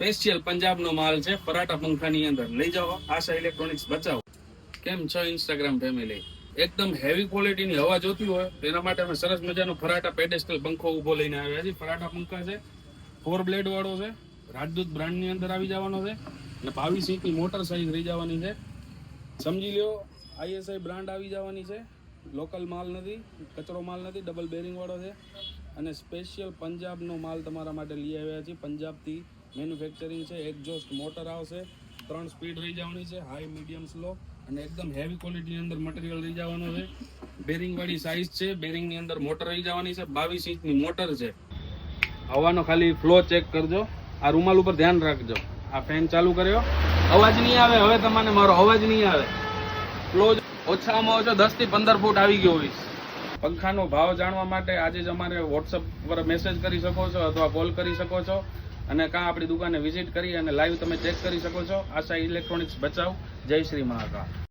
Special પંજાબનો માલ છે પરાઠા પંખાની અંદર. લઈ જાઓ આશા ઇલેક્ટ્રોનિક્સ બચાવો. કેમ છો ઇન્સ્ટાગ્રામ ફેમિલી? એકદમ હેવી ક્વોલિટીની હવા જોતી હોય તો એના માટે અમે સરસ મજાનો ફરાટા પેડેસ્ટલ પંખો ઉભો લઈને આવ્યા છીએ. ફરાટા પંખા છે, 4 બ્લેડ વાળો છે, રાજદૂત બ્રાન્ડની અંદર આવી જવાનો છે અને 22 ઇંચની મોટર સાઇઝ રહી જવાની છે. સમજી લ્યો, આઈએસઆઈ બ્રાન્ડ આવી જવાની છે. લોકલ માલ નથી, કચરો માલ નથી, ડબલ બેરિંગ વાળો છે અને સ્પેશિયલ પંજાબનો માલ તમારા માટે લઈ આવ્યા છીએ. પંજાબથી મેન્યુફેક્ચરિંગ છે. એક્ઝોસ્ટ મોટર આવશે, 3 સ્પીડ રહી જવાની છે, હાઈ, મીડિયમ, સ્લો અને એકદમ હેવી ક્વોલિટીની અંદર મટીરિયલ રહી જવાનો છે. બેરિંગ વાળી સાઇઝ છે, બેરિંગની અંદર મોટર રહી જવાની છે, 22 ઇંચની મોટર છે. હવાનો ખાલી ફ્લો ચેક કરજો. આ રૂમાલ ઉપર ધ્યાન રાખજો. આ ફેન ચાલુ કર્યો, અવાજ નહીં આવે. હવે તમને મારો અવાજ નહીં આવે. ફ્લો ઓછામાં ઓછો 10 થી 15 ફૂટ આવી ગયો હોય. પંખાનો ભાવ જાણવા માટે આજે જ અમારે વોટ્સઅપ પર મેસેજ કરી શકો છો અથવા કોલ કરી શકો છો અને કાં આપણી દુકાને વિઝિટ કરી અને લાઈવ તમે ચેક કરી શકો છો. આશા ઇલેક્ટ્રોનિક્સ બચાવ. જય શ્રી મહાકાળ.